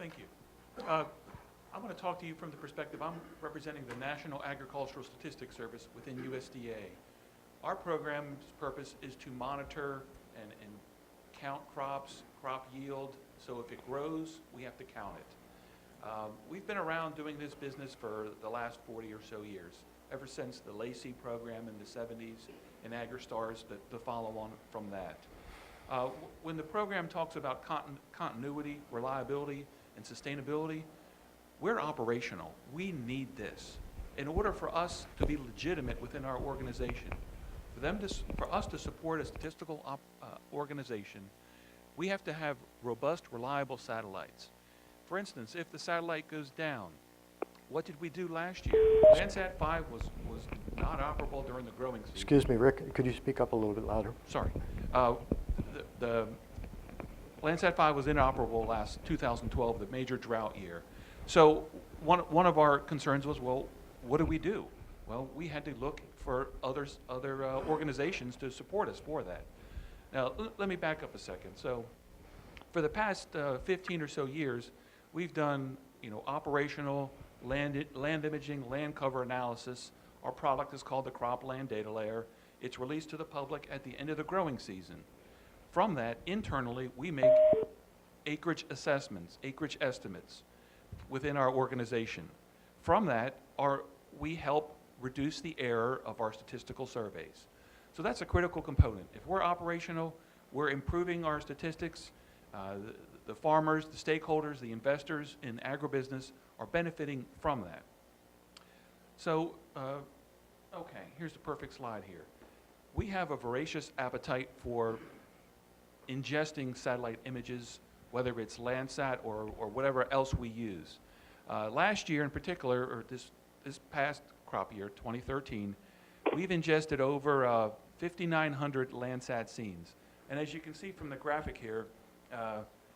Thank you. I'm going to talk to you from the perspective, I'm representing the National Agricultural Statistics Service within USDA. Our program's purpose is to monitor and count crops, crop yield, so if it grows, we have to count it. We've been around doing this business for the last 40 or so years, ever since the Lacey program in the 70s and AgriStars, the follow-on from that. When the program talks about continuity, reliability, and sustainability, we're operational. We need this. In order for us to be legitimate within our organization, for us to support a statistical organization, we have to have robust, reliable satellites. For instance, if the satellite goes down, what did we do last year? Landsat 5 was not operable during the growing season. Excuse me, Rick, could you speak up a little bit louder? Sorry. The Landsat 5 was inoperable last 2012, the major drought year. So one of our concerns was, well, what do we do? Well, we had to look for other organizations to support us for that. Now, let me back up a second. So for the past 15 or so years, we've done operational land imaging, land cover analysis. Our product is called the Cropland Data Layer. It's released to the public at the end of the growing season. From that, internally, we make acreage assessments, acreage estimates within our organization. From that, we help reduce the error of our statistical surveys. So that's a critical component. If we're operational, we're improving our statistics. The farmers, the stakeholders, the investors in agribusiness are benefiting from that. So, okay, here's the perfect slide here. We have a voracious appetite for ingesting satellite images, whether it's Landsat or whatever else we use. Last year in particular, or this past crop year, 2013, we've ingested over 5,900 Landsat scenes. And as you can see from the graphic here,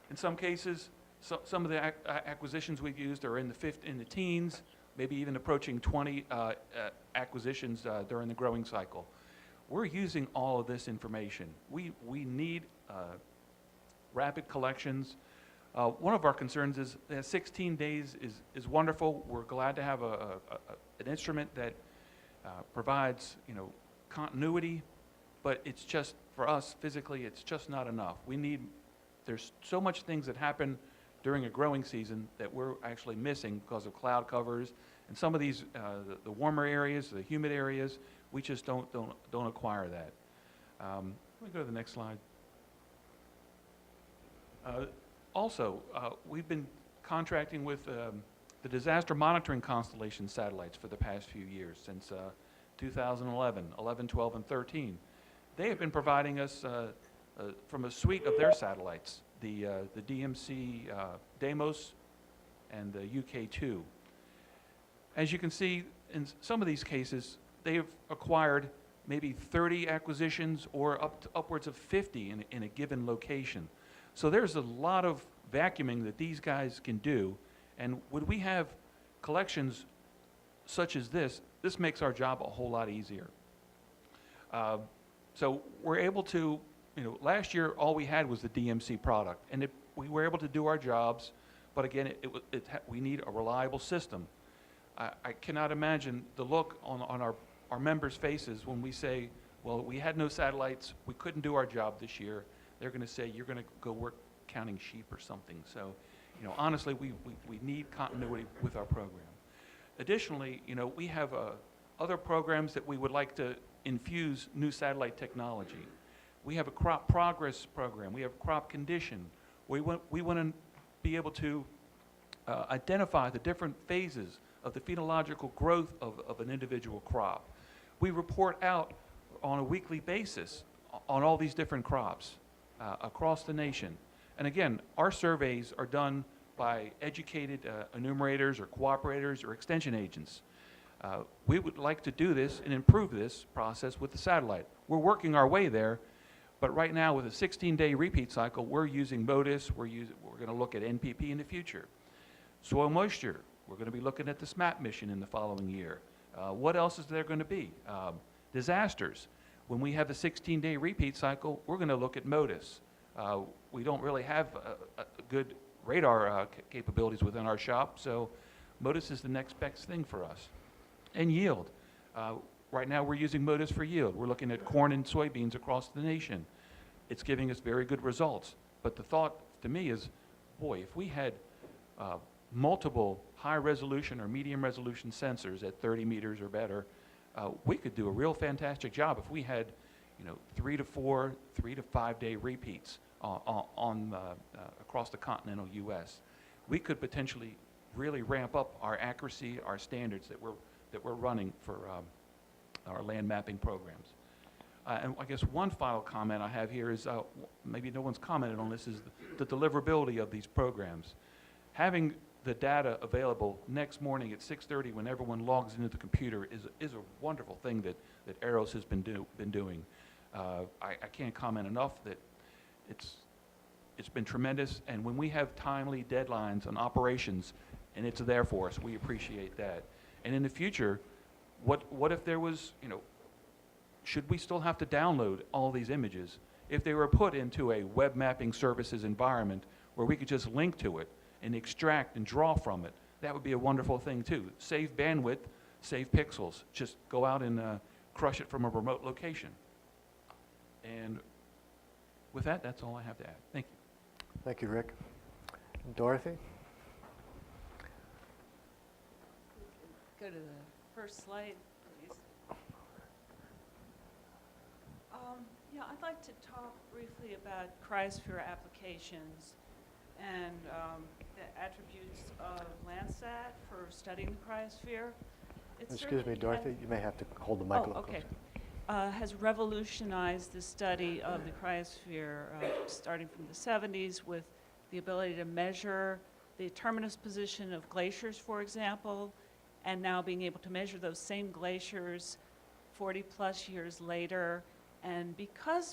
in some cases, some of the acquisitions we've used are in the teens, maybe even approaching 20 acquisitions during the growing cycle. We're using all of this information. We need rapid collections. One of our concerns is that 16 days is wonderful. We're glad to have an instrument that provides continuity, but it's just, for us physically, it's just not enough. There's so much things that happen during a growing season that we're actually missing because of cloud covers and some of these, the warmer areas, the humid areas, we just don't acquire that. Let me go to the next slide. Also, we've been contracting with the disaster monitoring constellation satellites for the past few years, since 2011, 11, 12, and 13. They have been providing us from a suite of their satellites, the DMC Deimos and the UK2. As you can see, in some of these cases, they've acquired maybe 30 acquisitions or upwards of 50 in a given location. So there's a lot of vacuuming that these guys can do, and when we have collections such as this makes our job a whole lot easier. So we're able to, last year all we had was the DMC product, and we were able to do our jobs, but again, we need a reliable system. I cannot imagine the look on our members' faces when we say, well, we had no satellites, we couldn't do our job this year. They're going to say, you're going to go work counting sheep or something. So, honestly, we need continuity with our program. Additionally, we have other programs that we would like to infuse new satellite technology. We have a crop progress program. We have crop condition. We want to be able to identify the different phases of the phenological growth of an individual crop. We report out on a weekly basis on all these different crops across the nation. And again, our surveys are done by educated enumerators or cooperators or extension agents. We would like to do this and improve this process with the satellite. We're working our way there, but right now with a 16-day repeat cycle, we're using MODIS, we're going to look at NPP in the future. Soil moisture, we're going to be looking at the SMAP mission in the following year. What else is there going to be? Disasters. When we have the 16-day repeat cycle, we're going to look at MODIS. We don't really have a good radar capabilities within our shop, so MODIS is the next best thing for us. And yield. Right now we're using MODIS for yield. We're looking at corn and soybeans across the nation. It's giving us very good results. But the thought to me is, boy, if we had multiple high resolution or medium resolution sensors at 30 meters or better, we could do a real fantastic job if we had, 3 to 4, 3 to 5 day repeats across the continental U.S. We could potentially really ramp up our accuracy, our standards that we're running for our land mapping programs. And I guess one final comment I have here is, maybe no one's commented on this, is the deliverability of these programs. Having the data available next morning at 6:30 when everyone logs into the computer is a wonderful thing that ARROS has been doing. I can't comment enough that it's been tremendous, and when we have timely deadlines on operations and it's there for us, we appreciate that. And in the future, what if there was, should we still have to download all these images? If they were put into a web mapping services environment where we could just link to it and extract and draw from it, that would be a wonderful thing too. Save bandwidth, save pixels. Just go out and crush it from a remote location. And with that, that's all I have to add. Thank you. Thank you, Rick. Dorothy? Go to the first slide, please. Yeah, I'd like to talk briefly about cryosphere applications and the attributes of Landsat for studying the cryosphere. Excuse me, Dorothy, you may have to hold the mic a little okay. closer. Has revolutionized the study of the cryosphere starting from the 70s with the ability to measure the terminus position of glaciers, for example, and now being able to measure those same glaciers 40 plus years later. And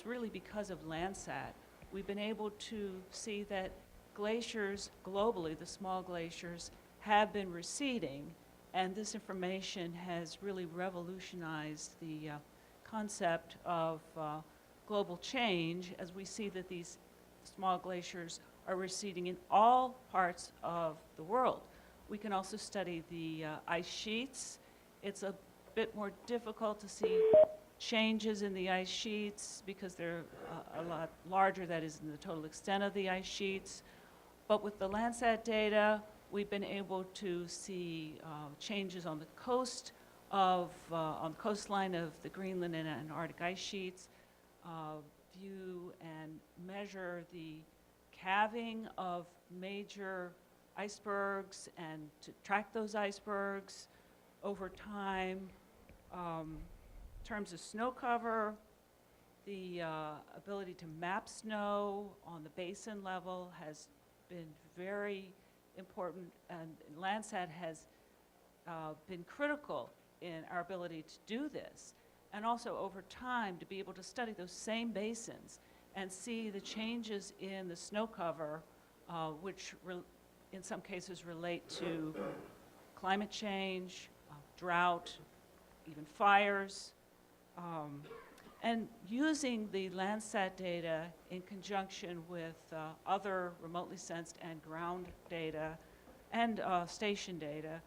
really because of Landsat, we've been able to see that glaciers globally, the small glaciers, have been receding, and this information has really revolutionized the concept of global change, as we see that these small glaciers are receding in all parts of the world. We can also study the ice sheets. It's a bit more difficult to see changes in the ice sheets because they're a lot larger, that is, in the total extent of the ice sheets. But with the Landsat data, we've been able to see changes on the coast on the coastline of the Greenland and Antarctic ice sheets, view and measure the calving of major icebergs and to track those icebergs over time. In terms of snow cover, the ability to map snow on the basin level has been very important, and Landsat has been critical in our ability to do this, and also over time to be able to study those same basins and see the changes in the snow cover, which in some cases relate to climate change, drought, even fires. And using the Landsat data in conjunction with other remotely sensed and ground data and station data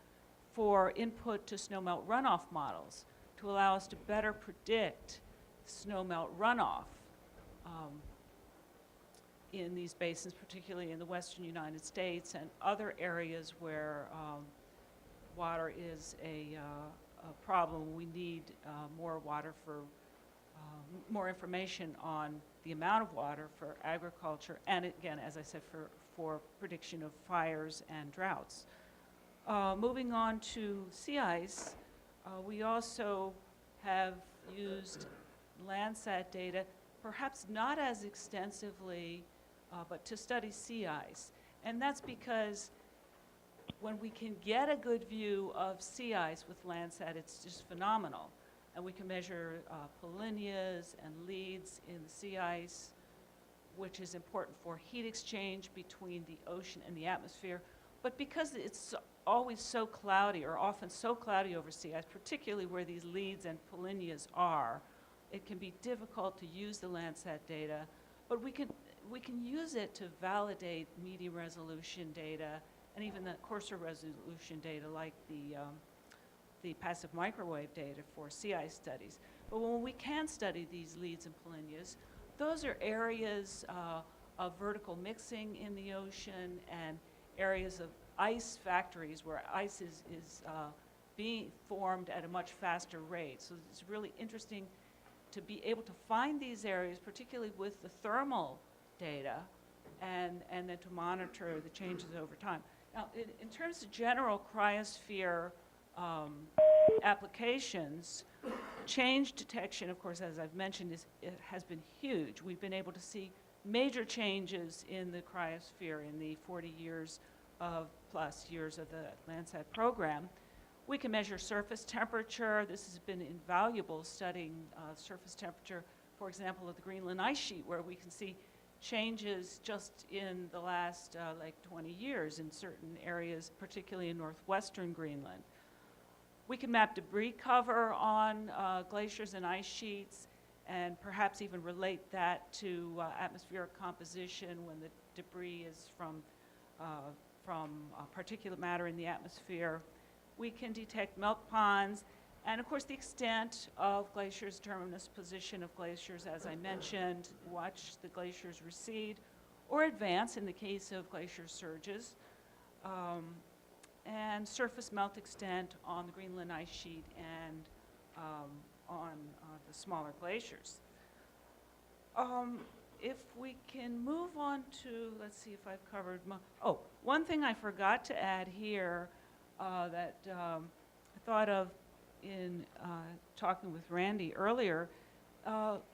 for input to snowmelt runoff models to allow us to better predict snowmelt runoff in these basins, particularly in the western United States and other areas where water is a problem. We need more water for more information on the amount of water for agriculture, and again, as I said, for prediction of fires and droughts. Moving on to sea ice, we also have used Landsat data, perhaps not as extensively, but to study sea ice. And that's because when we can get a good view of sea ice with Landsat, it's just phenomenal. And we can measure polynyas and leads in the sea ice, which is important for heat exchange between the ocean and the atmosphere. But because it's always so cloudy, or often so cloudy over sea ice, particularly where these leads and polynyas are, it can be difficult to use the Landsat data. But we can we can use it to validate medium resolution data and even the coarser resolution data like the passive microwave data for sea ice studies. But when we can study these leads and polynyas, those are areas of vertical mixing in the ocean and areas of ice factories where ice is being formed at a much faster rate. So it's really interesting to be able to find these areas, particularly with the thermal data, and then to monitor the changes over time. Now, in terms of general cryosphere applications, change detection, of course, as I've mentioned, it has been huge. We've been able to see major changes in the cryosphere in the 40 years plus years of the Landsat program. We can measure surface temperature. This has been invaluable, studying surface temperature, for example, of the Greenland ice sheet, where we can see changes just in the last like 20 years in certain areas, particularly in northwestern Greenland. We can map debris cover on glaciers and ice sheets, and perhaps even relate that to atmospheric composition when the debris is from particulate matter in the atmosphere. We can detect melt ponds, and of course the extent of glaciers, terminus position of glaciers, as I mentioned, watch the glaciers recede or advance in the case of glacier surges, and surface melt extent on the Greenland ice sheet and on the smaller glaciers. If we can move on to, let's see if I've covered, one thing I forgot to add here that I thought of in talking with Randy earlier,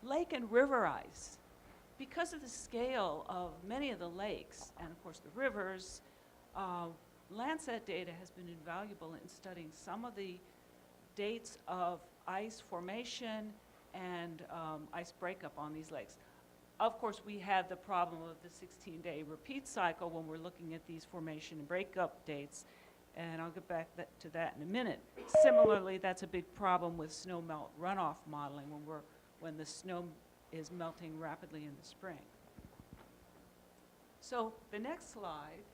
lake and river ice. Because of the scale of many of the lakes, and of course the rivers, Landsat data has been invaluable in studying some of the dates of ice formation and ice breakup on these lakes. Of course, we have the problem of the 16-day repeat cycle when we're looking at these formation and breakup dates, and I'll get back to that in a minute. Similarly, that's a big problem with snow melt runoff modeling when the snow is melting rapidly in the spring. So the next slide,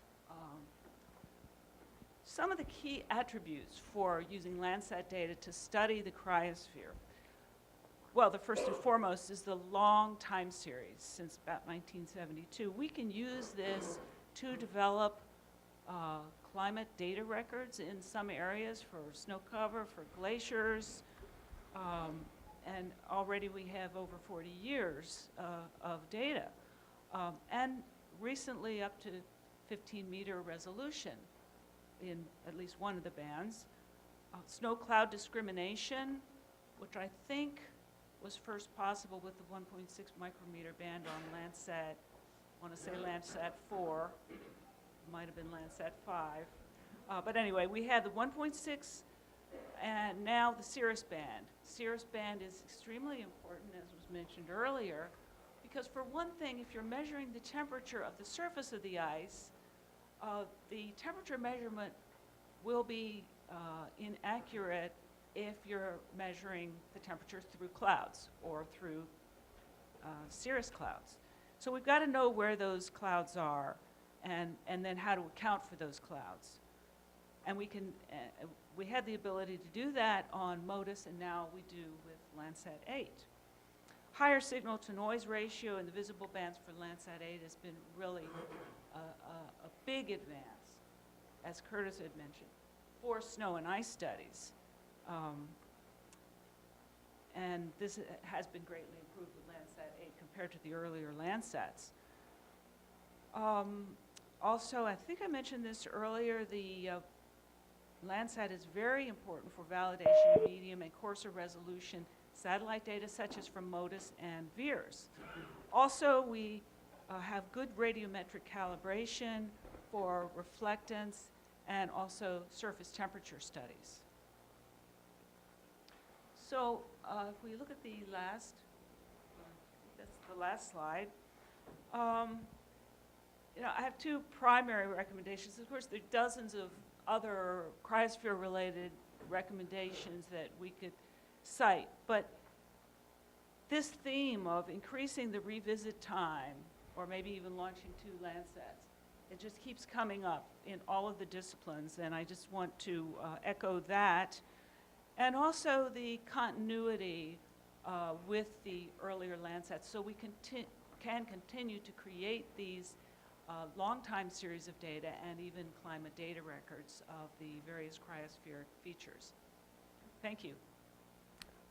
some of the key attributes for using Landsat data to study the cryosphere. Well, the first and foremost is the long time series since about 1972. We can use this to develop climate data records in some areas for snow cover, for glaciers, and already we have over 40 years of data. And recently up to 15-meter resolution in at least one of the bands. Snow cloud discrimination, which I think was first possible with the 1.6 micrometer band on Landsat, I want to say Landsat 4, might have been Landsat 5. But anyway, we had the 1.6 and now the cirrus band. Cirrus band is extremely important, as was mentioned earlier, because for one thing, if you're measuring the temperature of the surface of the ice, the temperature measurement will be inaccurate if you're measuring the temperature through clouds or through cirrus clouds. So we've got to know where those clouds are and then how to account for those clouds. And we had the ability to do that on MODIS, and now we do with Landsat 8. Higher signal to noise ratio in the visible bands for Landsat 8 has been really a big advance, as Curtis had mentioned, for snow and ice studies. And this has been greatly improved with Landsat 8 compared to the earlier Landsats. Also, I think I mentioned this earlier, the Landsat is very important for validation of medium and coarser resolution satellite data, such as from MODIS and VIIRS. Also, we have good radiometric calibration for reflectance and also surface temperature studies. So if we look at the last, that's the last slide. I have two primary recommendations. Of course, there are dozens of other cryosphere-related recommendations that we could cite, but this theme of increasing the revisit time or maybe even launching 2 Landsats. It just keeps coming up in all of the disciplines, and I just want to echo that. And also the continuity with the earlier Landsats, so we can continue to create these long-time series of data and even climate data records of the various cryosphere features. Thank you.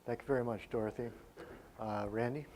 Thank you very much, Dorothy. Randy?